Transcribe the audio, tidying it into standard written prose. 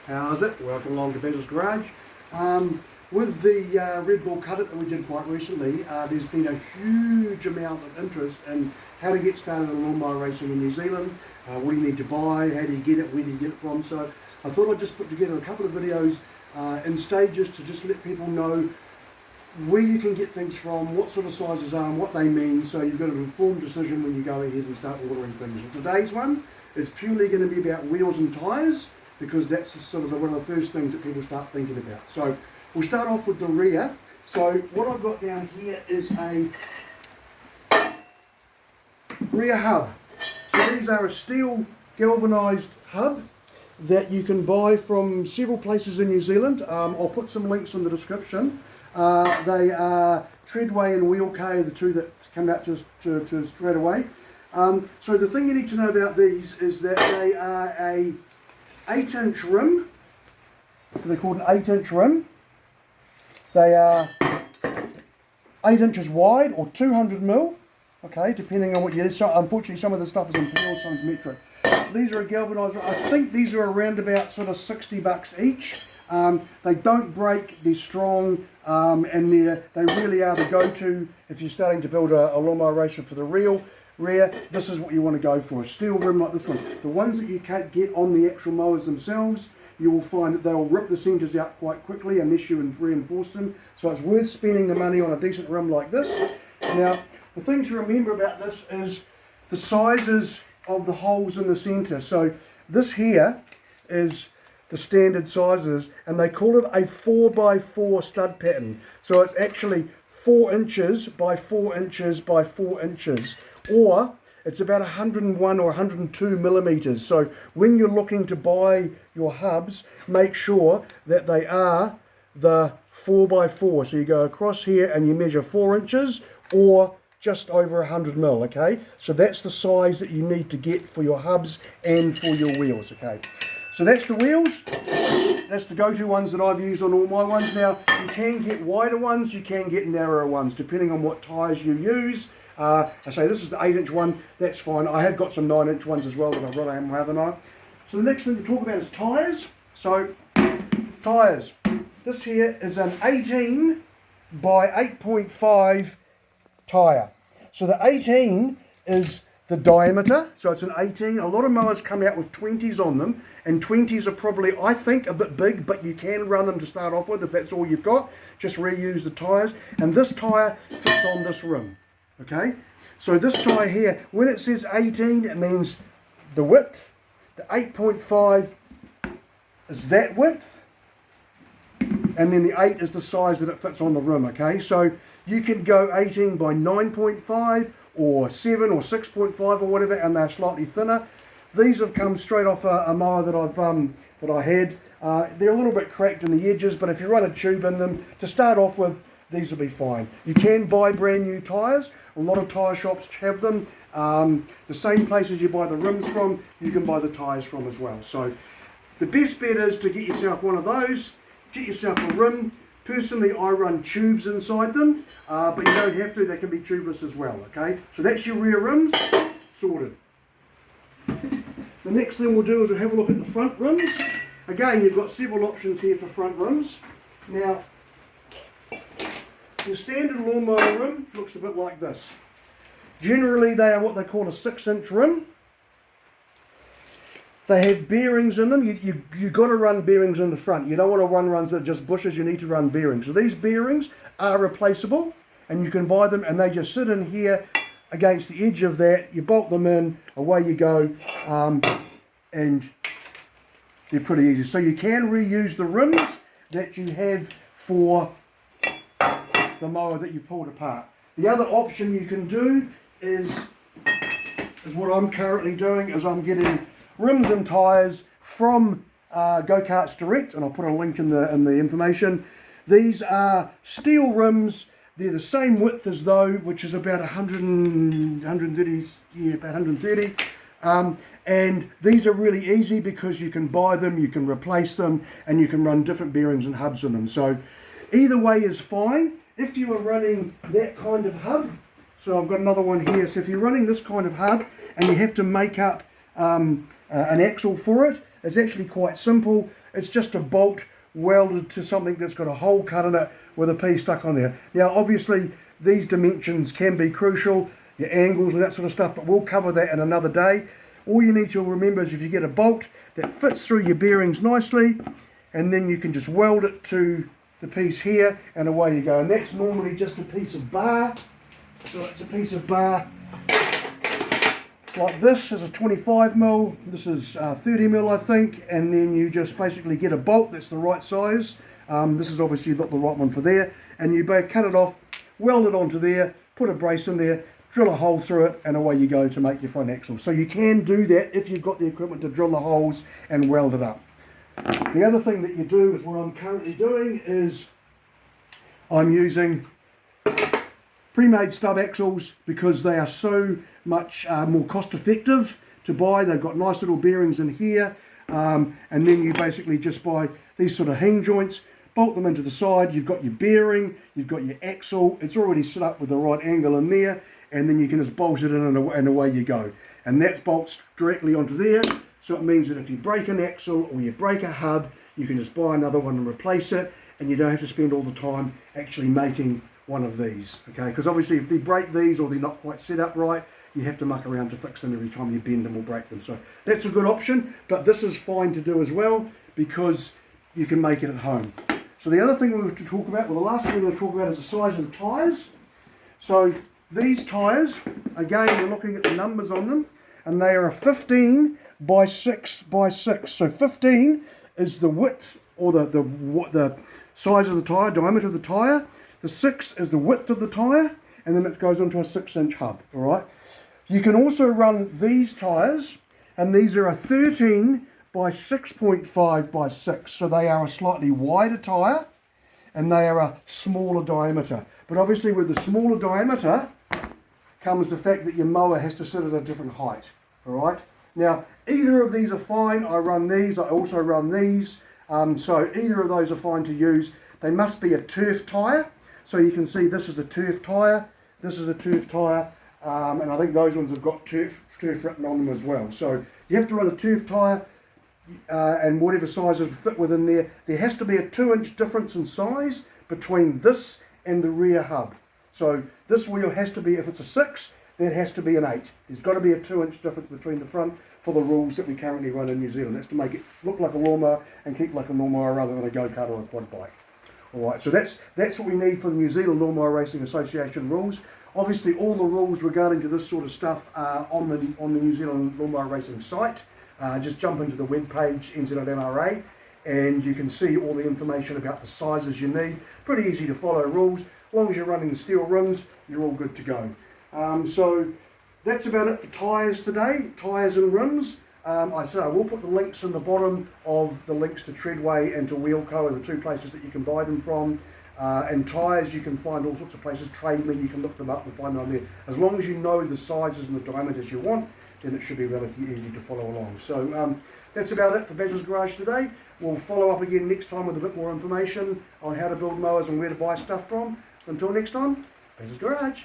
How's it? Welcome along to Ben's Garage. With the Red Bull Cut It that we did quite recently, there's been a huge amount of interest in how to get started in lawnmower racing in New Zealand, what you need to buy, how do you get it, where do you get it from. So I thought I'd just put together a couple of videos in stages to just let people know where you can get things from, what sort of sizes are and what they mean, so you've got an informed decision when you go ahead and start ordering things. And today's one is purely going to be about wheels and tyres, because that's sort of one of the first things that people start thinking about. So we'll start off with the rear. So what I've got down here is a rear hub. So these are a steel galvanised hub that you can buy from several places in New Zealand. I'll put some links in the description. They are Treadway and Wheel K, the two that come out to us straight away. So the thing you need to know about these is that they are a 8-inch rim. They're called an 8-inch rim. They are 8 inches wide or 200mm, okay, depending on what you use. So unfortunately, some of the stuff is in PL, some's metric. These are a galvanised. I think these are around about sort of $60 each. They don't break, they're strong, and they really are the go-to if you're starting to build a lawnmower racer for the rear. This is what you want to go for, a steel rim like this one. The ones that you can't get on the actual mowers themselves, you will find that they'll rip the centres out quite quickly unless you reinforce them. So it's worth spending the money on a decent rim like this. Now, the thing to remember about this is the sizes of the holes in the centre. So this here is the standard sizes, and they call it a 4x4 stud pattern. So it's actually 4 inches by 4 inches by 4 inches, or it's about 101 or 102 millimeters. So when you're looking to buy your hubs, make sure that they are the 4x4. So you go across here and you measure 4 inches or just over 100 mil, okay? So that's the size that you need to get for your hubs and for your wheels, okay? So that's the wheels. That's the go-to ones that I've used on all my ones. Now, you can get wider ones, you can get narrower ones, depending on what tyres you use. I say this is the 8-inch one, that's fine. I have got some 9-inch ones as well that I've got on my other night. So the next thing to talk about is tyres. So, tyres. This here is an 18 by 8.5 tyre. So the 18 is the diameter, so it's an 18. A lot of mowers come out with 20s on them, and 20s are probably, I think, a bit big, but you can run them to start off with if that's all you've got. Just reuse the tyres, and this tyre fits on this rim, okay? So this tyre here, when it says 18, it means the width. The 8.5 is that width, and then the 8 is the size that it fits on the rim, okay? So you can go 18 by 9.5, or 7 or 6.5 or whatever, and they're slightly thinner. These have come straight off a mower that I had. They're a little bit cracked in the edges, but if you run a tube in them, to start off with, these will be fine. You can buy brand new tyres. A lot of tyre shops have them. The same places you buy the rims from, you can buy the tyres from as well. So the best bet is to get yourself one of those, get yourself a rim. Personally, I run tubes inside them, but you don't have to, they can be tubeless as well, okay? So that's your rear rims, sorted. The next thing we'll do is we'll have a look at the front rims. Again, you've got several options here for front rims. Now, the standard lawnmower rim looks a bit like this. Generally, they are what they call a 6-inch rim. They have bearings in them. You've got to run bearings in the front. You don't want to run ones that are just bushes. You need to run bearings. So these bearings are replaceable, and you can buy them, and they just sit in here against the edge of that. You bolt them in, away you go, and they're pretty easy. So you can reuse the rims that you have for the mower that you pulled apart. The other option you can do is what I'm currently doing, is I'm getting rims and tyres from Karts Direct, and I'll put a link in the information. These are steel rims. They're the same width as those, which is about 130, yeah, about 130. And these are really easy because you can buy them, you can replace them, and you can run different bearings and hubs in them. So either way is fine. If you are running that kind of hub, so I've got another one here. So if you're running this kind of hub and you have to make up an axle for it, is actually quite simple. It's just a bolt welded to something that's got a hole cut in it with a piece stuck on there. Now obviously these dimensions can be crucial, your angles and that sort of stuff, but we'll cover that in another day. All you need to remember is if you get a bolt that fits through your bearings nicely, and then you can just weld it to the piece here and away you go. And that's normally just a piece of bar. So it's a piece of bar like this is a 25mm, this is 30mm I think, and then you just basically get a bolt that's the right size. This is obviously not the right one for there, and you cut it off, weld it onto there, put a brace in there, drill a hole through it, and away you go to make your front axle. So you can do that if you've got the equipment to drill the holes and weld it up. The other thing that you do is what I'm currently doing is I'm using pre-made stub axles because they are so much more cost effective to buy. They've got nice little bearings in here, and then you basically just buy these sort of hinge joints, bolt them into the side, you've got your bearing, you've got your axle, it's already set up with the right angle in there, and then you can just bolt it in and away you go. And that bolts directly onto there, so it means that if you break an axle or you break a hub, you can just buy another one and replace it, and you don't have to spend all the time actually making one of these, okay? Because obviously if they break these or they're not quite set up right, you have to muck around to fix them every time you bend them or break them. So that's a good option, but this is fine to do as well because you can make it at home. So the other thing we have to talk about, well the last thing we're going to talk about is the size of the tyres. So these tyres, again we're looking at the numbers on them, and they are a 15 by 6 by 6. So 15 is the width or the size of the tyre, diameter of the tyre. The 6 is the width of the tyre, and then it goes onto a 6-inch hub, all right? You can also run these tyres, and these are a 13 by 6.5 by 6, so they are a slightly wider tyre, and they are a smaller diameter. But obviously with the smaller diameter comes the fact that your mower has to sit at a different height, all right? Now, either of these are fine. I run these, I also run these, so either of those are fine to use. They must be a turf tyre. So you can see this is a turf tyre, this is a turf tyre, and I think those ones have got turf written on them as well. So you have to run a turf tyre, and whatever sizes fit within there. There has to be a 2-inch difference in size between this and the rear hub. So this wheel has to be, if it's a 6, then it has to be an 8. There's got to be a 2-inch difference between the front for the rules that we currently run in New Zealand. That's to make it look like a lawnmower and keep like a lawnmower rather than a go-kart or a quad bike. Alright, so that's what we need for the New Zealand Lawnmower Racing Association rules. Obviously all the rules regarding to this sort of stuff are on the New Zealand Lawnmower Racing site. Just jump into the web page, NZ.MRA, and you can see all the information about the sizes you need. Pretty easy to follow rules. As long as you're running the steel rims, you're all good to go. So that's about it for tyres today, tyres and rims. I said I will put the links in the bottom of the links to Treadway and to Wheelco are the 2 places that you can buy them from. And tyres you can find all sorts of places. Trade Me, you can look them up and find them on there. As long as you know the sizes and the diameters you want, then it should be relatively easy to follow along. So that's about it for Bez's Garage today. We'll follow up again next time with a bit more information on how to build mowers and where to buy stuff from. Until next time, Bez's Garage.